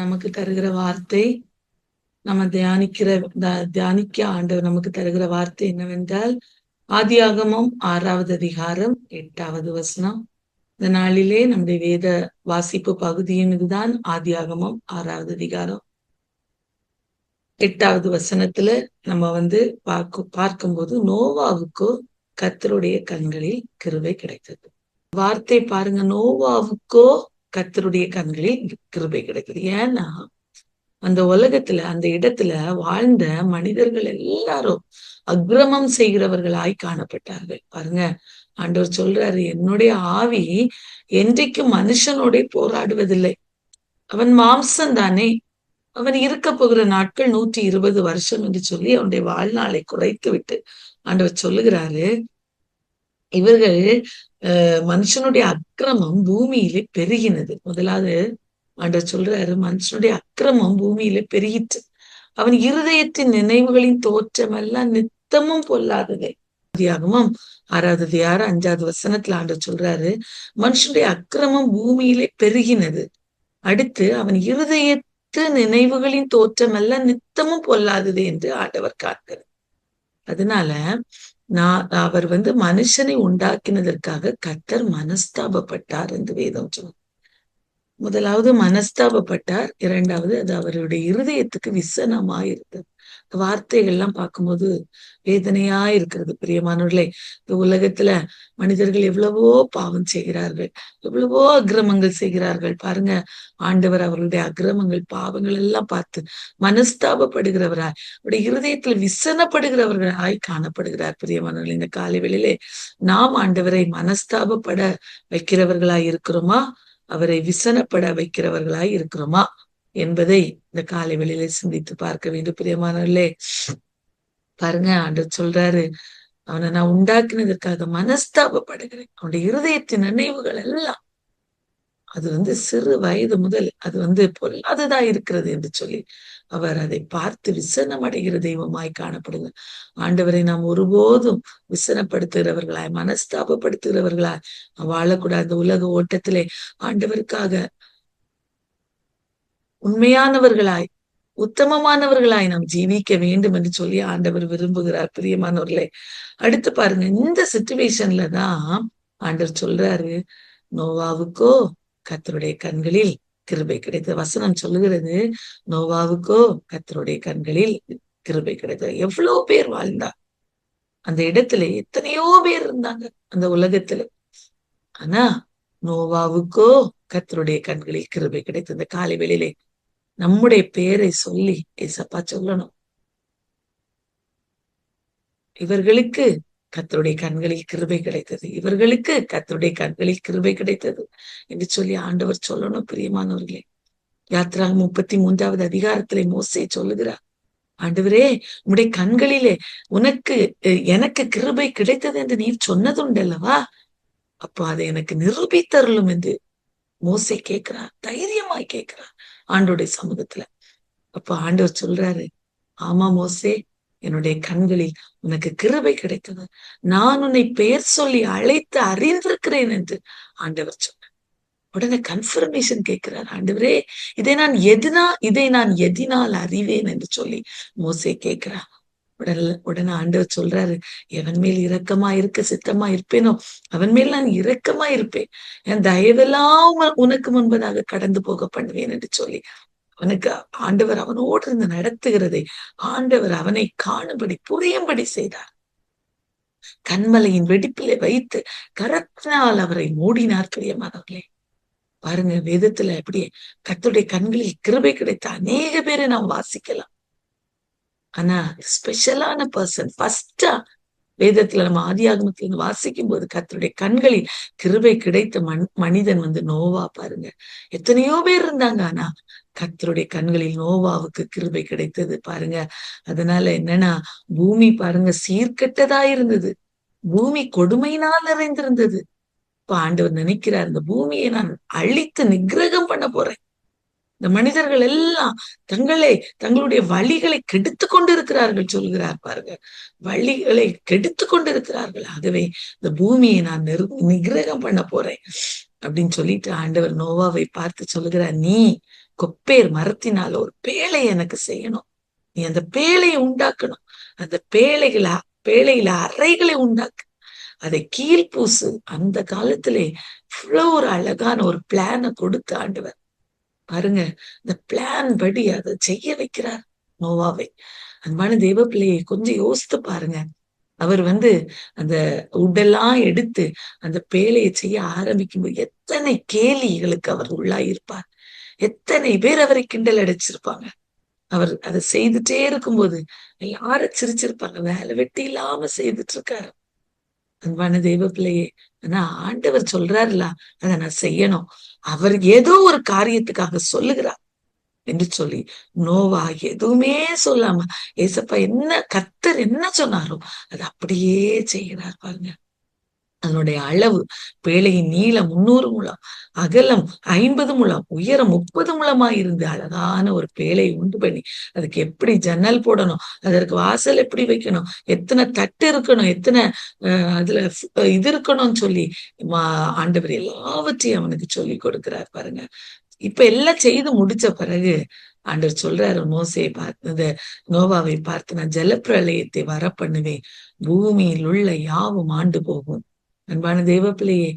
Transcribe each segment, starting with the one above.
நமக்கு தருகிற வார்த்தை நம்ம தியானிக்க ஆண்டவர் நமக்கு தருகிற வார்த்தை என்னவென்றால் ஆதியாகமம் 6வது அதிகாரம் 8வது வசனம். இந்த நாளிலே நம்முடைய வேத வாசிப்பு பகுதியும் இதுதான். ஆதியாகமம் 6வது அதிகாரம் 8வது வசனத்துல நம்ம பார்க்கும்போது நோவாவுக்கோ கர்த்தருடைய கண்களில் கிருபை கிடைத்தது. வார்த்தை பாருங்க, நோவாவுக்கோ கர்த்தருடைய கண்களில் கிருபை கிடைத்தது. ஏன்னா அந்த உலகத்துல அந்த இடத்துல வாழ்ந்த மனிதர்கள் எல்லாரும் அக்கிரமம் செய்கிறவர்களாய் காணப்பட்டார்கள். பாருங்க, ஆண்டவர் சொல்றாரு, என்னுடைய ஆவி என்றைக்கும் மனுஷனோட போராடுவதில்லை. அவன் மாம்சம் தானே, அவன் இருக்க போகிற நாட்கள் 120 வருஷம் என்று சொல்லி அவனுடைய வாழ்நாளை குறைத்து விட்டு ஆண்டவர் சொல்லுகிறாரு, இவர்கள் மனுஷனுடைய அக்கிரமம் பூமியிலே பெருகினது. முதலாவது ஆண்டவர் சொல்றாரு, மனுஷனுடைய அக்கிரமம் பூமியில பெருகிட்டு அவன் இருதயத்தின் நினைவுகளின் தோற்றம் எல்லாம் நித்தமும் பொல்லாததே. ஆதியாகமம் 6வது அதிகாரம் 5வது வசனத்துல ஆண்டவர் சொல்றாரு, மனுஷனுடைய அக்கிரமம் பூமியிலே பெருகினது. அடுத்து அவன் இருதயத்து நினைவுகளின் தோற்றம் எல்லாம் நித்தமும் பொல்லாதது என்று ஆண்டவர் காக்கிறார். அதனால அவர் மனுஷனை உண்டாக்கினதற்காக கர்த்தர் மனஸ்தாபப்பட்டார் என்று வேதம் சொல்லுது. முதலாவது மனஸ்தாபப்பட்டார், இரண்டாவது அது அவருடைய இருதயத்துக்கு விசனமாயிருந்தது. வார்த்தைகள்லாம் பார்க்கும்போது வேதனையா இருக்கிறது. பிரியமானவர்களே, இந்த உலகத்துல மனிதர்கள் எவ்வளவோ பாவம் செய்கிறார்கள், எவ்வளவோ அக்கிரமங்கள் செய்கிறார்கள். பாருங்க, ஆண்டவர் அவர்களுடைய அக்கிரமங்கள் பாவங்கள் எல்லாம் பார்த்து மனஸ்தாபப்படுகிறவராய், அவருடைய இருதயத்துல விசனப்படுகிறவர்களாய் காணப்படுகிறார். பிரியமானவர்களே, இந்த காலை வேளையிலே நாம் ஆண்டவரை மனஸ்தாபப்பட வைக்கிறவர்களாய் இருக்கிறோமா, அவரை விசனப்பட வைக்கிறவர்களாய் இருக்கிறோமா என்பதை இந்த காலை வேளையிலே சிந்தித்து பார்க்க வேண்டும். பிரியமானவர்களே, பாருங்க, ஆண்டவர் சொல்றாரு, அவனை நான் உண்டாக்கினதற்காக மனஸ்தாபப்படுகிறேன். அவனுடைய இருதயத்தின் நினைவுகள் எல்லாம் அது சிறு வயது முதல் அது பொல்லாததா இருக்கிறது என்று சொல்லி அவர் அதை பார்த்து விசனம் அடைகிற தெய்வமாய் காணப்படுங்க. ஆண்டவரை நாம் ஒருபோதும் விசனப்படுத்துகிறவர்களாய் மனஸ்தாபப்படுத்துகிறவர்களாய் வாழக்கூடாது. அந்த உலக ஓட்டத்திலே ஆண்டவருக்காக உண்மையானவர்களாய் உத்தமமானவர்களாய் நாம் ஜீவிக்க வேண்டும் என்று சொல்லி ஆண்டவர் விரும்புகிறார். பிரியமானவர்களே, அடுத்து பாருங்க, இந்த சிச்சுவேஷன்ல தான் ஆண்டவர் சொல்றாரு, நோவாவுக்கோ கர்த்தருடைய கண்களில் கிருபை கிடைத்தது. வசனம் சொல்லுகிறது, நோவாவுக்கோ கர்த்தருடைய கண்களில் கிருபை கிடைத்தது. எவ்வளவு பேர் வாழ்ந்தா அந்த இடத்துல, எத்தனையோ பேர் இருந்தாங்க அந்த உலகத்துல. ஆனா நோவாவுக்கோ கர்த்தருடைய கண்களில் கிருபை கிடைத்தது. காலை வேளையிலே நம்முடைய பேரை சொல்லி ஏசப்பா சொல்லணும், இவர்களுக்கு கர்த்தருடைய கண்களில் கிருபை கிடைத்தது, இவர்களுக்கு கர்த்தருடைய கண்களில் கிருபை கிடைத்தது என்று சொல்லி ஆண்டவர் சொல்லணும். பிரியமானவர்களே, யாத்திராகமம் 33வது அதிகாரத்திலே மோசே சொல்லுகிறார், ஆண்டவரே, உம்முடைய கண்களிலே எனக்கு கிருபை கிடைத்தது என்று நீர் சொன்னதுண்டல்லவா, அப்போ அதை எனக்கு நிரூபித்தருளும் என்று மோசே கேட்கிறார். தைரியமாய் கேட்கிறார் ஆண்டோடைய சமூகத்துல. அப்ப ஆண்டவர் சொல்றாரு, ஆமா மோசே, என்னுடைய கண்களில் உனக்கு கிருபை கிடைத்தது, நான் உன்னை பெயர் சொல்லி அழைத்து அறிந்திருக்கிறேன் என்று ஆண்டவர் சொன்னார். உடனே கன்ஃபர்மேஷன் கேட்கிறார், ஆண்டவரே, இதை நான் எதினால் அறிவேன் என்று சொல்லி மோசே கேட்கிறார். உடனே ஆண்டவர் சொல்றாரு, எவன் மேல் இரக்கமா இருக்க சித்தமா இருப்பேனோ அவன் மேல் நான் இரக்கமா இருப்பேன், என் தயவெல்லாம் உனக்கு முன்பதாக கடந்து போக பண்ணுவேன் என்று சொல்லி அவனுக்கு ஆண்டவர் அவனோடு இருந்து நடத்துகிறதை ஆண்டவர் அவனை காணும்படி புரியும்படி செய்தார். கண்மலையின் வெடிப்பிலே வைத்து கரத்தினால் அவரை மூடினார். பிரியமானவர்களே, பாருங்க, வேதத்துல அப்படியே கர்த்தருடைய கண்களில் கிருபை கிடைத்த அநேக பேரை நாம் வாசிக்கலாம். ஆனா ஸ்பெஷலான பர்சன் ஃபர்ஸ்டா வேதத்துல நம்ம ஆதியாகமத்துல வாசிக்கும் போது கர்த்தருடைய கண்களில் கிருபை கிடைத்த மனிதன் நோவா. பாருங்க, எத்தனையோ பேர் இருந்தாங்க, ஆனா கர்த்தருடைய கண்களில் நோவாவுக்கு கிருபை கிடைத்தது. பாருங்க, அதனால என்னன்னா, பூமி பாருங்க சீர்கெட்டதா இருந்தது, பூமி கொடுமையினால் நிறைந்திருந்தது. இப்ப ஆண்டவர் நினைக்கிறார், இந்த பூமியை நான் அழித்து நிக்கிரகம் பண்ண போறேன். இந்த மனிதர்கள் எல்லாம் தங்களுடைய வழிகளை கெடுத்து கொண்டிருக்கிறார்கள் சொல்கிறார். பாருங்க, வழிகளை கெடுத்து கொண்டிருக்கிறார்கள், ஆகவே இந்த பூமியை நான் நிகிரகம் பண்ண போறேன் அப்படின்னு சொல்லிட்டு ஆண்டவர் நோவாவை பார்த்து சொல்லுகிறார், நீ கொப்பேர் மரத்தினால ஒரு பேழை எனக்கு செய்யணும். நீ அந்த பேழையை உண்டாக்கணும். அந்த பேழையில அறைகளை உண்டாக்கு. அதை கீழ்பூசு. அந்த காலத்திலே இவ்வளவு ஒரு அழகான ஒரு பிளான கொடுத்து ஆண்டவர் பாருங்க, இந்த பிளான் படி அதை செய்ய வைக்கிறார் நோவாவை. அன்பான தெய்வ பிள்ளையை கொஞ்சம் யோசித்து பாருங்க. அவர் அந்த உடெல்லாம் எடுத்து அந்த பேழையை செய்ய ஆரம்பிக்கும்போது எத்தனை கேலிகளுக்கு அவர் உள்ளாயிருப்பார். எத்தனை பேர் அவரை கிண்டல் அடிச்சிருப்பாங்க. அவர் அதை செய்துட்டே இருக்கும்போது எல்லாரும் சிரிச்சிருப்பாங்க. வேலை வெட்டி இல்லாம செய்துட்டு இருக்காரு. அன்பான தெய்வ பிள்ளையே, ஆனா ஆண்டவர் சொல்றாருல, அதை நான் செய்யணும். அவர் ஏதோ ஒரு காரியத்துக்காக சொல்லுகிறார் என்று சொல்லி நோவா எதுவுமே சொல்லாம ஏசப்பா கர்த்தர் என்ன சொன்னாரோ அது அப்படியே செய்கிறார் பாருங்க. அதனுடைய அளவு பேழையின் நீளம் 300 முழம், அகலம் 50 முழம், உயரம் 30 முழமா இருந்து அழகான ஒரு பேழையை உண்டு பண்ணி அதுக்கு எப்படி ஜன்னல் போடணும், அதற்கு வாசல் எப்படி வைக்கணும், எத்தனை தட்டு இருக்கணும், எத்தனை அதுல இது இருக்கணும்னு சொல்லி ஆண்டவர் எல்லாவற்றையும் அவனுக்கு சொல்லி கொடுக்கிறார் பாருங்க. இப்ப எல்லாம் செய்து முடிச்ச பிறகு ஆண்டவர் சொல்றாரு மோசையை பார்த்து, நோவாவை பார்த்து, நான் ஜலப்பிரளயத்தை வர பண்ணுவேன், பூமியில் உள்ள யாவும் ஆண்டு போகும். அன்பான தெய்வ பிள்ளையே,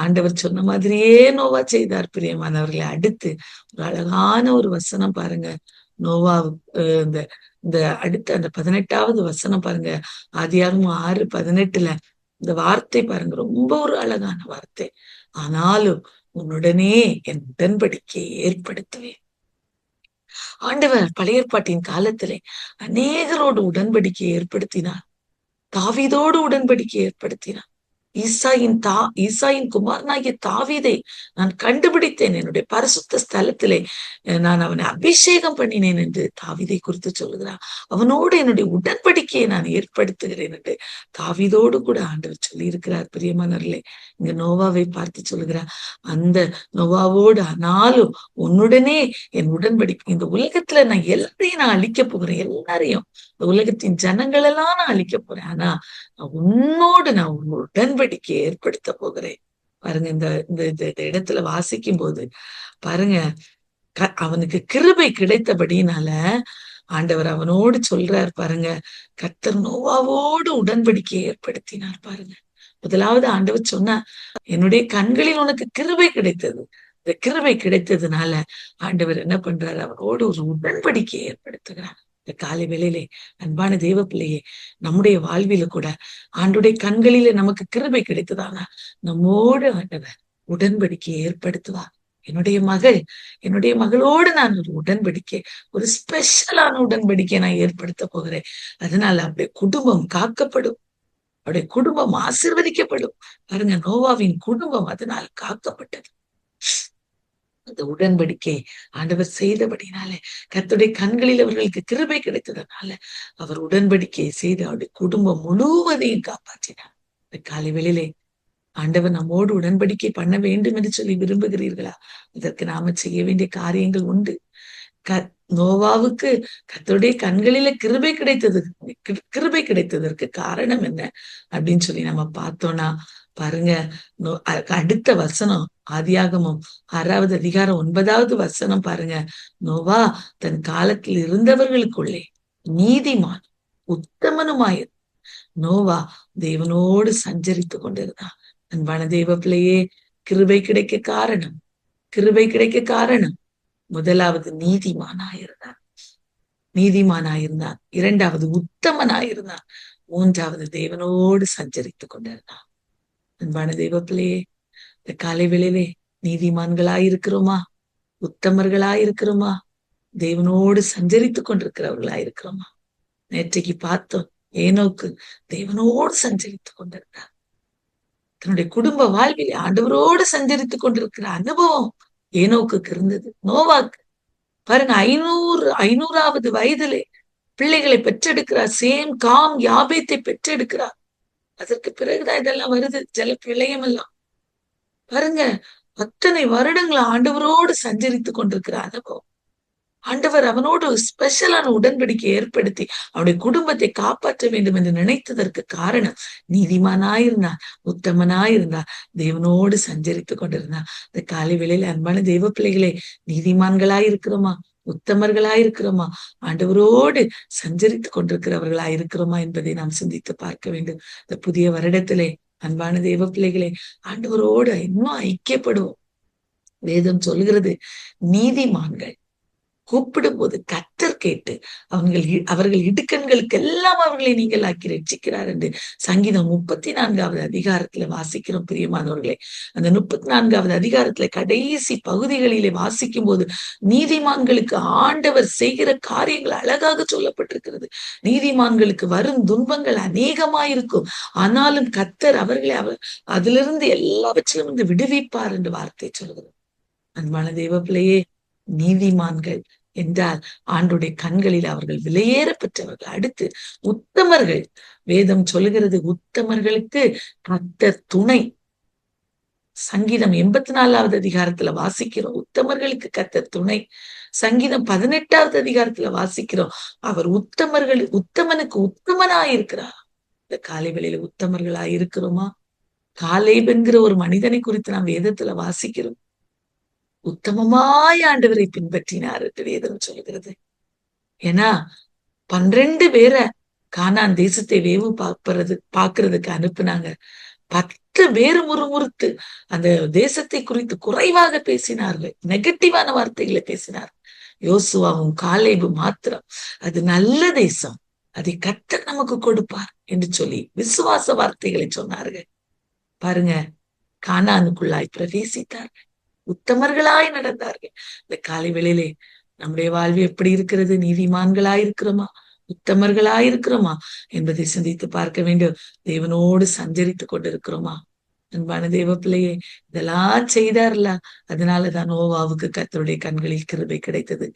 ஆண்டவர் சொன்ன மாதிரியே நோவா செய்தார் பிரியமானவர்களை. அடுத்து ஒரு அழகான ஒரு வசனம் பாருங்க. நோவா இந்த இந்த அடுத்த அந்த 18வது வசனம் பாருங்க. ஆதியாகமம் 6:18 இந்த வார்த்தை பாருங்க, ரொம்ப ஒரு அழகான வார்த்தை. ஆனாலும் உன்னுடனே என் உடன்படிக்கையை ஏற்படுத்துவேன். ஆண்டவர் பழைய ஏற்பாட்டின் காலத்திலே அநேகரோடு உடன்படிக்கையை ஏற்படுத்தினார். தாவீதோடு உடன்படிக்கை ஏற்படுத்தினார். ஈசாயின் குமாரனாகிய தாவீதை நான் கண்டுபிடித்தேன், என்னுடைய பரிசுத்த ஸ்தலத்திலே நான் அவனை அபிஷேகம் பண்ணினேன் என்று தாவீதை குறித்து சொல்லுகிறார். அவனோடு என்னுடைய உடன்படிக்கையை நான் ஏற்படுத்துகிறேன் என்று தாவீதோடு கூட ஆண்டவர் சொல்லி இருக்கிறார். பிரியமானவர்களே, இங்க நோவாவை பார்த்து சொல்லுகிறார், அந்த நோவாவோடு ஆனாலும் உன்னுடனே என் உடன்படிக்கை. இந்த உலகத்துல நான் எல்லாரையும் நான் அழிக்க போகிறேன், எல்லாரையும் இந்த உலகத்தின் ஜனங்கள் எல்லாம் நான் அழிக்க போறேன். ஆனா உன்னோடு நான் உடன்படிக்கையை ஏற்படுத்த போகிறேன். பாருங்க, இந்த இந்த இடத்துல வாசிக்கும் போது பாருங்க, அவனுக்கு கிருபை கிடைத்தபடினால ஆண்டவர் அவனோடு சொல்றார் பாருங்க. கர்த்தர் நோவாவோடு உடன்படிக்கையை ஏற்படுத்தினார் பாருங்க. முதலாவது ஆண்டவர் சொன்னா, என்னுடைய கண்களில் உனக்கு கிருபை கிடைத்தது. இந்த கிருபை கிடைத்ததுனால ஆண்டவர் என்ன பண்றாரு, அவரோடு ஒரு உடன்படிக்கையை ஏற்படுத்துகிறார். இந்த காலை வேளையிலே அன்பான தெய்வ பிள்ளையே, நம்முடைய வாழ்வில கூட ஆண்டுடைய கண்களிலே நமக்கு கிருபை கிடைத்ததானா நம்மோடு ஆண்டவர் உடன்படிக்கையை ஏற்படுத்துவார். என்னுடைய மகளோடு நான் ஒரு உடன்படிக்கை, ஒரு ஸ்பெஷலான உடன்படிக்கை நான் ஏற்படுத்த போகிறேன். அதனால அவருடைய குடும்பம் காக்கப்படும், அவருடைய குடும்பம் ஆசீர்வதிக்கப்படும். பாருங்க, நோவாவின் குடும்பம் அதனால் காக்கப்பட்டது. அந்த உடன்படிக்கை ஆண்டவர் செய்தபடினால, கர்த்தருடைய கண்களில் அவர்களுக்கு கிருபை கிடைத்ததுனால அவர் உடன்படிக்கையை செய்து அவருடைய குடும்பம் முழுவதையும் காப்பாற்றினார். இந்த காலை வேளையிலே ஆண்டவர் நம்மோடு உடன்படிக்கை பண்ண வேண்டும் என்று சொல்லி விரும்புகிறீர்களா? இதற்கு நாம செய்ய வேண்டிய காரியங்கள் உண்டு. நோவாவுக்கு கர்த்தருடைய கண்களில கிருபை கிடைத்ததற்கு காரணம் என்ன அப்படின்னு சொல்லி நம்ம பார்த்தோம்னா பாருங்க, அடுத்த வசனம் ஆதியாகமம் 6வது அதிகாரம் 9வது வசனம் பாருங்க. நோவா தன் காலத்தில் இருந்தவர்களுக்குள்ளே நீதிமான் உத்தமனுமாய் நோவா தேவனோடு சஞ்சரித்து கொண்டிருந்தான். அன்பான தெய்வ பிள்ளையே, கிருபை கிடைக்க காரணம் முதலாவது நீதிமானாயிருந்தான், 2வது உத்தமனாயிருந்தான், 3வது தேவனோடு சஞ்சரித்து கொண்டிருந்தான். அன்பான தெய்வ பிள்ளையே, இந்த காலை வேளையிலே நீதிமான்களாயிருக்கிறோமா? உத்தமர்களாயிருக்கிறோமா? தேவனோடு சஞ்சரித்து கொண்டிருக்கிறவர்களாயிருக்கிறோமா? நேற்றைக்கு பார்த்தோம், ஏனோக்கு தேவனோடு சஞ்சரித்து கொண்டிருந்தார். தன்னுடைய குடும்ப வாழ்வில் ஆண்டவரோடு சஞ்சரித்துக் கொண்டிருக்கிற அனுபவம் ஏனோக்கு இருந்தது. நோவாக்கு பாருங்க, 500வது வயதிலே பிள்ளைகளை பெற்றெடுக்கிறார். Same com யாபேத்தை பெற்றெடுக்கிறார். அதற்கு பிறகுதான் இதெல்லாம் வருது, ஜல பிரளயம் எல்லாம். பாருங்க, அத்தனை வருடங்கள் ஆண்டவரோடு சஞ்சரித்துக் கொண்டிருக்கிற அனுபவம். ஆண்டவர் அவனோடு ஸ்பெஷலான உடன்படிக்கை ஏற்படுத்தி அவனுடைய குடும்பத்தை காப்பாற்ற வேண்டும் என்று நினைத்ததற்கு காரணம், நீதிமானாயிருந்தான், உத்தமனாயிருந்தான், தேவனோடு சஞ்சரித்துக் கொண்டிருந்தான். இந்த காலை வேளையில அன்பான தெய்வ பிள்ளைகளே, நீதிமான்களாய் இருக்கிறோமா, உத்தமர்களாய் இருக்கிறோமா, ஆண்டவரோடு சஞ்சரித்துக் கொண்டிருக்கிறவர்களாய் இருக்கிறோமா என்பதை நாம் சிந்தித்து பார்க்க வேண்டும். இந்த புதிய வருடத்திலே அன்பான தெய்வ பிள்ளைகளே, ஆண்டவரோடு இன்னும் ஐக்கியப்படுவோம். வேதம் சொல்கிறது, நீதிமான்கள் கூப்பிடும்போது கர்த்தர் கேட்டு அவர்கள் இடுக்கண்களுக்கு எல்லாம் அவர்களை நீங்கள் ஆக்கி ரட்சிக்கிறார் என்று சங்கீதம் 34வது அதிகாரத்துல வாசிக்கிறோம். பிரியமானவர்களே, அந்த 34வது அதிகாரத்துல கடைசி பகுதிகளிலே வாசிக்கும் போது நீதிமான்களுக்கு ஆண்டவர் செய்கிற காரியங்கள் அழகாக சொல்லப்பட்டிருக்கிறது. நீதிமான்களுக்கு வரும் துன்பங்கள் அநேகமாயிருக்கும், ஆனாலும் கர்த்தர் அவர்களை அதிலிருந்து எல்லாவற்றிலும் வந்து விடுவிப்பார் என்று வார்த்தை சொல்கிறது. அன்பான தெய்வ பிள்ளையே, நீதிமான்கள் என்றால் ஆண்டுடைய கண்களில் அவர்கள் விலையேற பெற்றவர்கள். அடுத்து உத்தமர்கள். வேதம் சொல்லுகிறது, உத்தமர்களுக்கு கர்த்தர் துணை. சங்கீதம் 84வது அதிகாரத்துல வாசிக்கிறோம், உத்தமர்களுக்கு கர்த்தர் துணை. சங்கீதம் 18வது அதிகாரத்துல வாசிக்கிறோம், அவர் உத்தமனுக்கு உத்தமனாயிருக்கிறார். இந்த காலை வேளையில உத்தமர்களாய் இருக்கிறோமா? காலேப் என்கிற ஒரு மனிதனை குறித்து நாம் வேதத்துல வாசிக்கிறோம். உத்தமமாய் ஆண்டவரை பின்பற்றினார் என்று வேதம் சொல்கிறது. ஏன்னா 12 பேரை கானான் தேசத்தை வேவு பார்க்கறதுக்கு அனுப்புனாங்க. 10 பேர் முறுமுறுத்து அந்த தேசத்தை குறித்து குறைவாக பேசினார்கள், நெகட்டிவான வார்த்தைகளை பேசினார். யோசுவாவும் காலேபும் மாத்திரம் அது நல்ல தேசம், அதை கர்த்தர் நமக்கு கொடுப்பார் என்று சொல்லி விசுவாச வார்த்தைகளை சொன்னார்கள். பாருங்க, கானானுக்குள்ளாய் பிரவேசித்தார்கள், உத்தமர்களாய் நடந்தார்கள். இந்த காலை வேளையிலே நம்முடைய வாழ்வு எப்படி இருக்கிறது? நீதிமான்களாய் இருக்கிறோமா, உத்தமர்களாய் இருக்கிறோமா என்பதை சிந்தித்து பார்க்க வேண்டும். தேவனோடு சஞ்சரித்துக் கொண்டிருக்கிறோமா? அன்பான தேவ பிள்ளையே, இதெல்லாம் செய்தார்ல, அதனாலதான் நோவாவுக்கு கர்த்தருடைய கண்களில் கிருபை கிடைத்தது.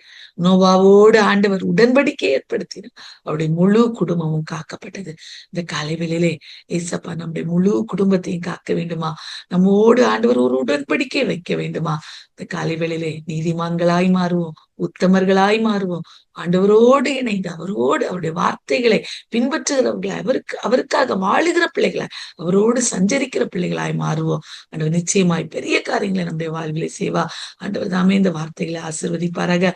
நோவாவோடு ஆண்டவர் உடன்படிக்கை ஏற்படுத்தினார், அவருடைய முழு குடும்பமும் காக்கப்பட்டது. இந்த காலை வேளையிலே ஏசப்பா நம்முடைய முழு குடும்பத்தையும் காக்க வேண்டுமா? நம்மோடு ஆண்டவர் ஒரு உடன்படிக்கை வைக்க வேண்டுமா? இந்த காலை வேளையிலே நீதிமான்களாய் மாறுவோம், உத்தமர்களாய் மாறுவோம். ஆண்டவரோடு இணைந்து அவரோடு அவருடைய வார்த்தைகளை பின்பற்றுகிறவர்களாய், அவருக்காக வாழுகிற பிள்ளைகளாய், அவரோடு சஞ்சரிக்கிற பிள்ளைகளாய் மாறுவோம். ஆண்டவர் நிச்சயமாய் பெரிய காரியங்களை நம்முடைய வாழ்விலை செய்வா. ஆண்டவர் தாமே இந்த வார்த்தைகளை ஆசீர்வதிப்பாராக.